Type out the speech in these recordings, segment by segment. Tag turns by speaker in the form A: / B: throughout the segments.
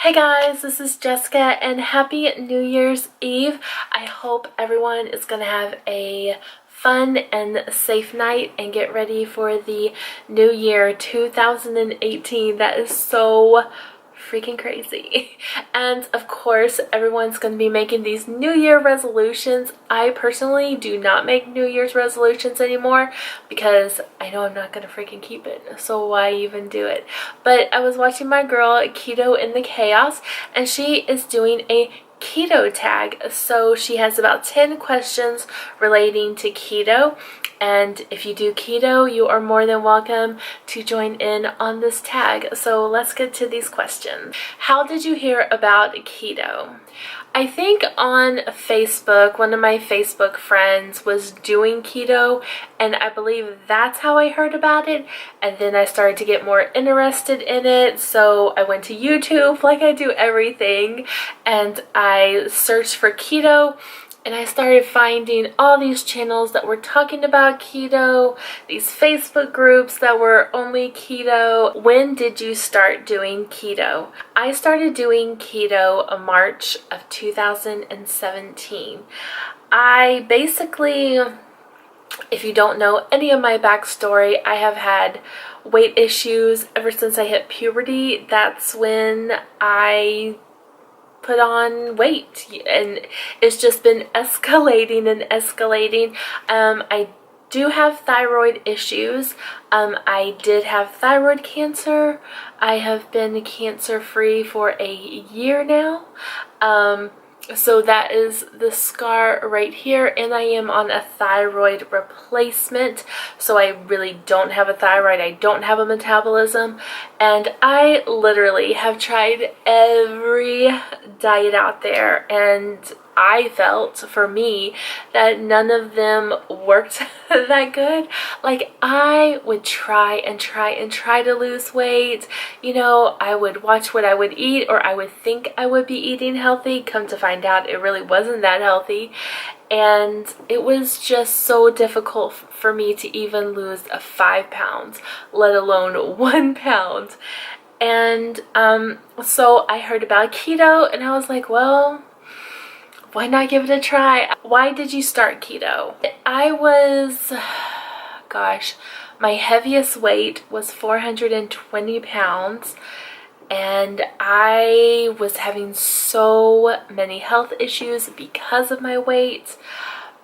A: Hey guys, this is Jessica and happy New Year's Eve. I hope everyone is going to have a fun and safe night and get ready for the new year 2018. That is so freaking crazy. And of course, everyone's going to be making these New Year resolutions. I personally do not make New Year's resolutions anymore because I know I'm not going to freaking keep it. So why even do it? But I was watching my girl Keto in the Chaos, and she is doing a Keto Tag. So she has about 10 questions relating to keto. And if you do keto, you are more than welcome to join in on this tag. So let's get to these questions. How did you hear about keto? I think on Facebook, one of my Facebook friends was doing keto, and I believe that's how I heard about it. And then I started to get more interested in it, so I went to YouTube like I do everything, and I searched for keto. And I started finding all these channels that were talking about keto, these Facebook groups that were only keto. When did you start doing keto? I started doing keto in March of 2017. I basically, if you don't know any of my backstory, I have had weight issues ever since I hit puberty. That's when I put on weight, and it's just been escalating and escalating. I do have thyroid issues. I did have thyroid cancer. I have been cancer free for a year now. So that is the scar right here, and I am on a thyroid replacement, so I really don't have a thyroid. I don't have a metabolism, and I literally have tried every diet out there, and I felt, for me, that none of them worked that good. Like, I would try and try and try to lose weight. You know, I would watch what I would eat, or I would think I would be eating healthy. Come to find out, it really wasn't that healthy. And it was just so difficult for me to even lose 5 pounds, let alone 1 pound. And so I heard about keto, and I was like, well, why not give it a try? Why did you start keto? I was, gosh, my heaviest weight was 420 pounds, and I was having so many health issues because of my weight.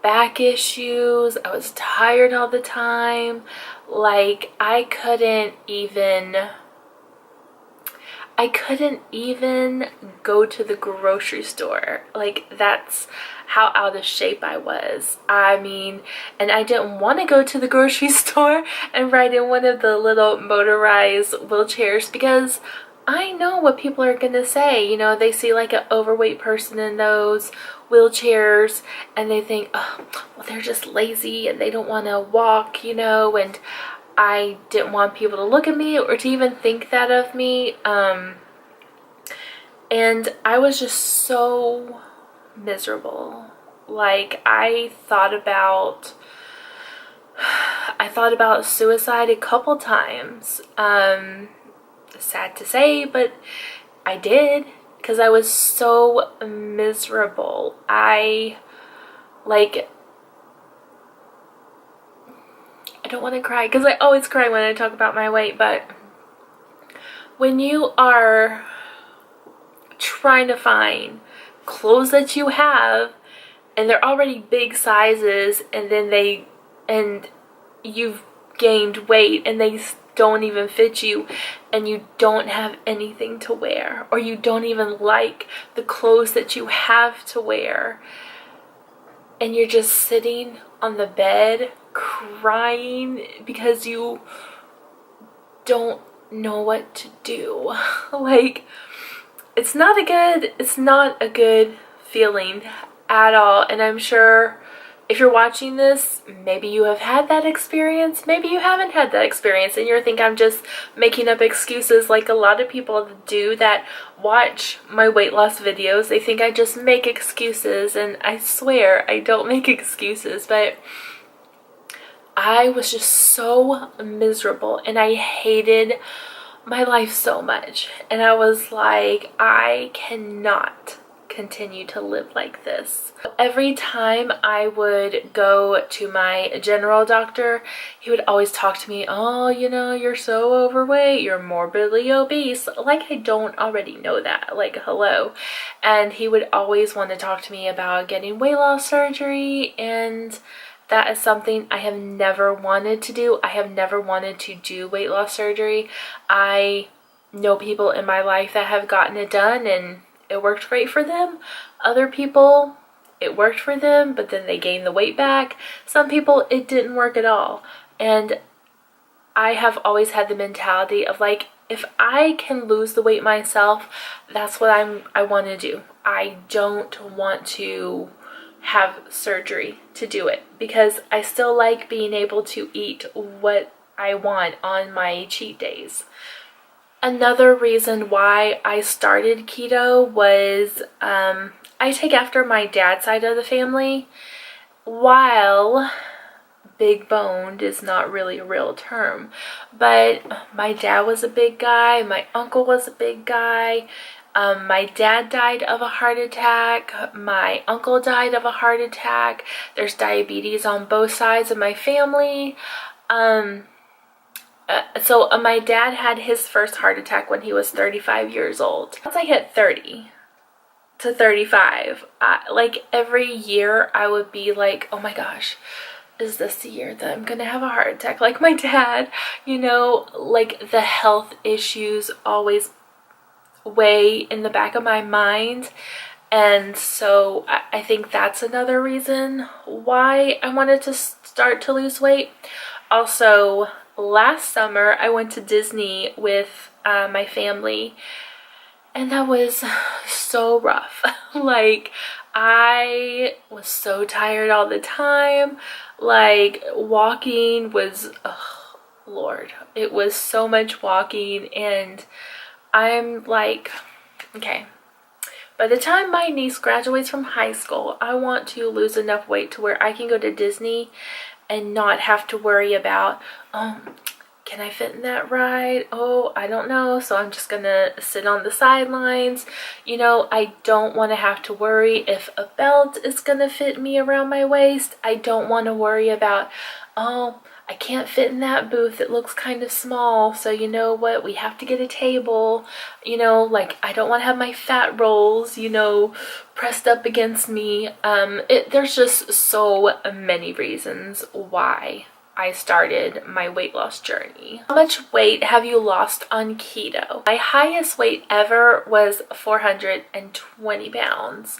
A: Back issues, I was tired all the time. Like, I couldn't even go to the grocery store. Like, that's how out of shape I was. I mean, and I didn't want to go to the grocery store and ride in one of the little motorized wheelchairs because I know what people are gonna say. You know, they see like an overweight person in those wheelchairs and they think, oh, well, they're just lazy and they don't want to walk, you know. And I didn't want people to look at me or to even think that of me. And I was just so miserable. Like, I thought about suicide a couple times. Sad to say, but I did, because I was so miserable. I don't want to cry because I always cry when I talk about my weight, but when you are trying to find clothes that you have and they're already big sizes, and then you've gained weight and they don't even fit you, and you don't have anything to wear, or you don't even like the clothes that you have to wear, and you're just sitting on the bed crying because you don't know what to do. Like, it's not a good feeling at all. And I'm sure if you're watching this, maybe you have had that experience, maybe you haven't had that experience, and you think I'm just making up excuses like a lot of people do that watch my weight loss videos. They think I just make excuses, and I swear I don't make excuses, but I was just so miserable, and I hated my life so much. And I was like, I cannot continue to live like this. Every time I would go to my general doctor, he would always talk to me, oh, you know, you're so overweight, you're morbidly obese. Like I don't already know that, like hello. And he would always want to talk to me about getting weight loss surgery, and that is something I have never wanted to do. I have never wanted to do weight loss surgery. I know people in my life that have gotten it done and it worked great for them. Other people, it worked for them, but then they gained the weight back. Some people, it didn't work at all. And I have always had the mentality of like, if I can lose the weight myself, that's what I want to do. I don't want to have surgery to do it, because I still like being able to eat what I want on my cheat days. Another reason why I started keto was I take after my dad's side of the family. While big boned is not really a real term, but my dad was a big guy, my uncle was a big guy. My dad died of a heart attack. My uncle died of a heart attack. There's diabetes on both sides of my family. So my dad had his first heart attack when he was 35 years old. Once I hit 30 to 35, like every year I would be like, oh my gosh, is this the year that I'm gonna have a heart attack like my dad? You know, like the health issues always weigh in the back of my mind. And so I think that's another reason why I wanted to start to lose weight. Also, last summer I went to Disney with my family, and that was so rough. Like, I was so tired all the time. Like, walking was, oh Lord, it was so much walking. And I'm like, okay, by the time my niece graduates from high school, I want to lose enough weight to where I can go to Disney and not have to worry about, can I fit in that ride? Oh, I don't know, so I'm just gonna sit on the sidelines. You know, I don't want to have to worry if a belt is gonna fit me around my waist. I don't want to worry about, oh, I can't fit in that booth, it looks kind of small, so you know what, we have to get a table. You know, like, I don't want to have my fat rolls, you know, pressed up against me. There's just so many reasons why I started my weight loss journey. How much weight have you lost on keto? My highest weight ever was 420 pounds.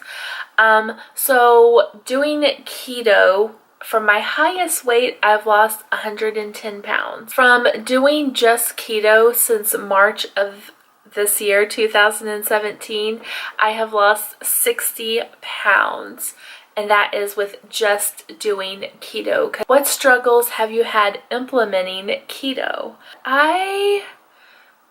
A: So doing keto, from my highest weight, I've lost 110 pounds. From doing just keto since March of this year, 2017, I have lost 60 pounds. And that is with just doing keto. What struggles have you had implementing keto? I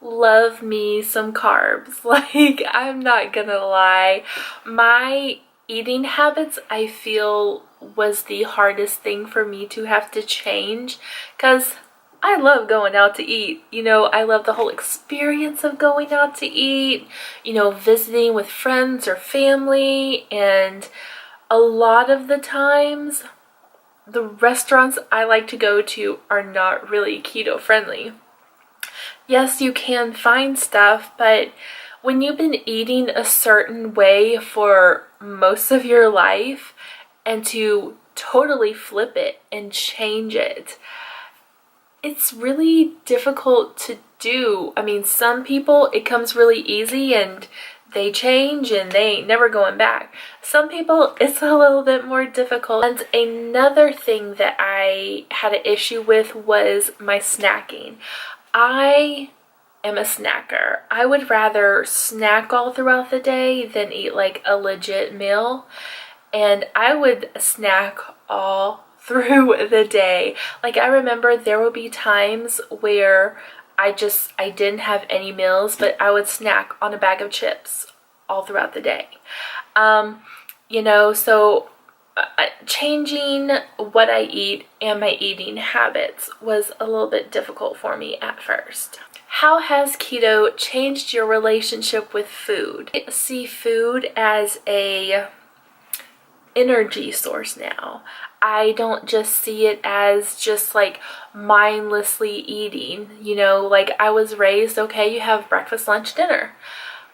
A: love me some carbs. Like, I'm not gonna lie. My eating habits, I feel, was the hardest thing for me to have to change, because I love going out to eat. You know, I love the whole experience of going out to eat, you know, visiting with friends or family. And a lot of the times, the restaurants I like to go to are not really keto friendly. Yes, you can find stuff, but when you've been eating a certain way for most of your life, and to totally flip it and change it, it's really difficult to do. I mean, some people, it comes really easy and they change and they ain't never going back. Some people, it's a little bit more difficult. And another thing that I had an issue with was my snacking. I am a snacker. I would rather snack all throughout the day than eat like a legit meal. And I would snack all through the day. Like, I remember there would be times where I didn't have any meals, but I would snack on a bag of chips all throughout the day. You know, so changing what I eat and my eating habits was a little bit difficult for me at first. How has keto changed your relationship with food? I see food as a energy source now. I don't just see it as just like mindlessly eating, you know, like I was raised, okay, you have breakfast, lunch, dinner.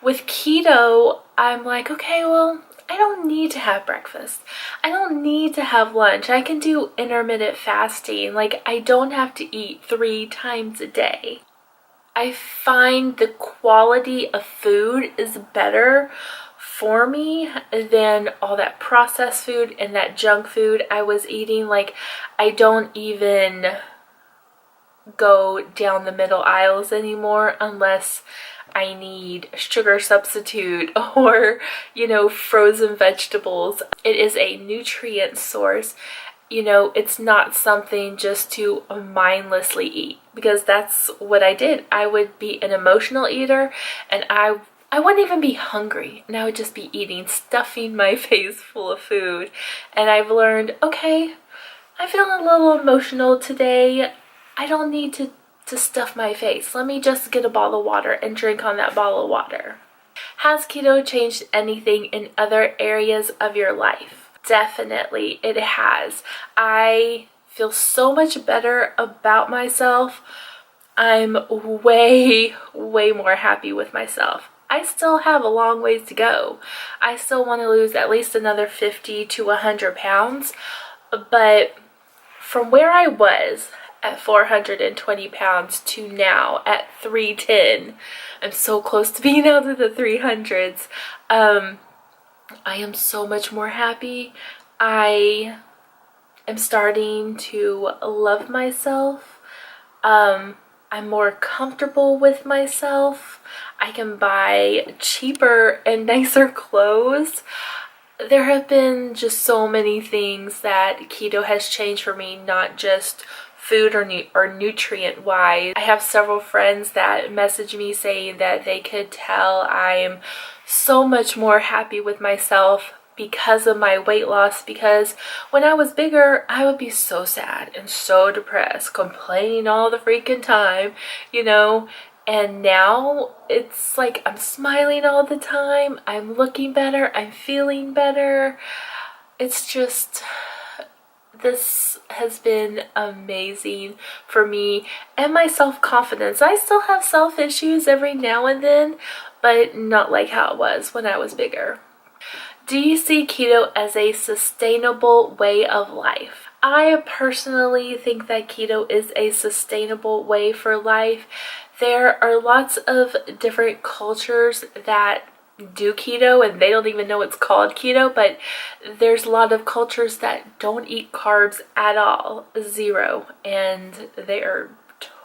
A: With keto, I'm like, okay, well, I don't need to have breakfast. I don't need to have lunch. I can do intermittent fasting. Like, I don't have to eat 3 times a day. I find the quality of food is better for me than all that processed food and that junk food I was eating. Like, I don't even go down the middle aisles anymore unless I need sugar substitute or, you know, frozen vegetables. It is a nutrient source. You know, it's not something just to mindlessly eat, because that's what I did. I would be an emotional eater, and I wouldn't even be hungry, and I would just be eating, stuffing my face full of food. And I've learned, okay, I'm feeling a little emotional today. I don't need to stuff my face. Let me just get a bottle of water and drink on that bottle of water. Has keto changed anything in other areas of your life? Definitely, it has. I feel so much better about myself. I'm way more happy with myself. I still have a long ways to go. I still want to lose at least another 50 to 100 pounds, but from where I was at 420 pounds to now at 310, I'm so close to being out of the 300s. I am so much more happy. I am starting to love myself. I'm more comfortable with myself. I can buy cheaper and nicer clothes. There have been just so many things that keto has changed for me, not just food or nutrient wise. I have several friends that message me saying that they could tell I'm so much more happy with myself because of my weight loss, because when I was bigger, I would be so sad and so depressed, complaining all the freaking time, you know, and now it's like I'm smiling all the time, I'm looking better, I'm feeling better. It's just, this has been amazing for me and my self-confidence. I still have self-issues every now and then, but not like how it was when I was bigger. Do you see keto as a sustainable way of life? I personally think that keto is a sustainable way for life. There are lots of different cultures that do keto and they don't even know it's called keto, but there's a lot of cultures that don't eat carbs at all, 0, and they are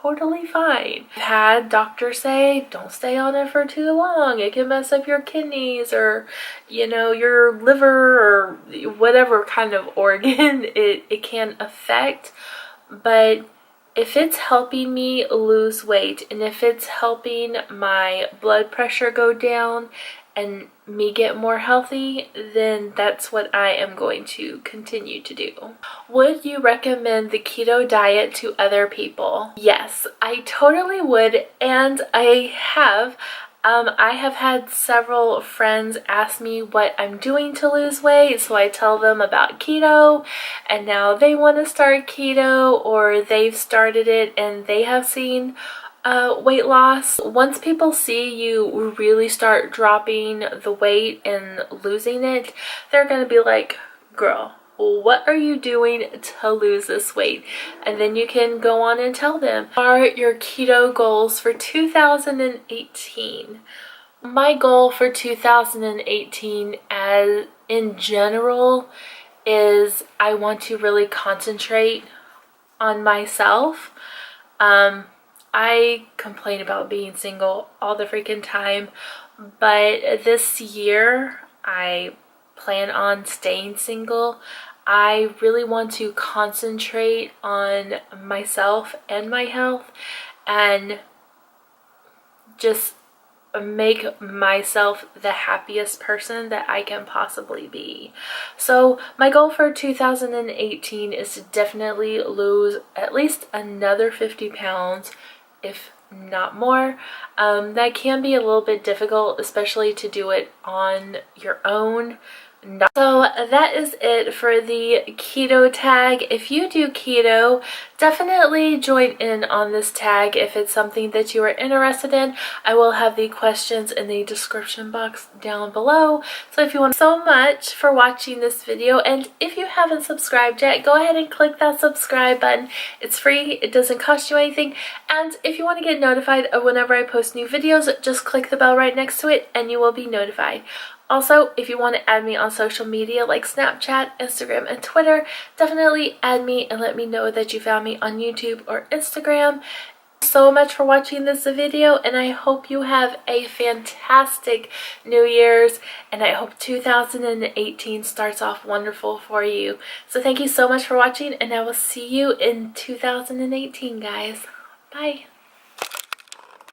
A: totally fine. I've had doctors say don't stay on it for too long, it can mess up your kidneys or, you know, your liver or whatever kind of organ it can affect. But if it's helping me lose weight and if it's helping my blood pressure go down and me get more healthy, then that's what I am going to continue to do. Would you recommend the keto diet to other people? Yes, I totally would, and I have. I have had several friends ask me what I'm doing to lose weight, so I tell them about keto, and now they want to start keto, or they've started it and they have seen weight loss. Once people see you really start dropping the weight and losing it, they're gonna be like, girl, what are you doing to lose this weight? And then you can go on and tell them, are your keto goals for 2018? My goal for 2018 as in general is I want to really concentrate on myself. I complain about being single all the freaking time, but this year I plan on staying single. I really want to concentrate on myself and my health and just make myself the happiest person that I can possibly be. So my goal for 2018 is to definitely lose at least another 50 pounds, if not more. That can be a little bit difficult, especially to do it on your own. So that is it for the keto tag. If you do keto, definitely join in on this tag if it's something that you are interested in. I will have the questions in the description box down below. So if you want so much for watching this video, and if you haven't subscribed yet, go ahead and click that subscribe button. It's free, it doesn't cost you anything, and if you want to get notified of whenever I post new videos, just click the bell right next to it and you will be notified. Also, if you want to add me on social media like Snapchat, Instagram, and Twitter, definitely add me and let me know that you found me on YouTube or Instagram. So much for watching this video, and I hope you have a fantastic New Year's, and I hope 2018 starts off wonderful for you. So thank you so much for watching, and I will see you in 2018, guys. Bye.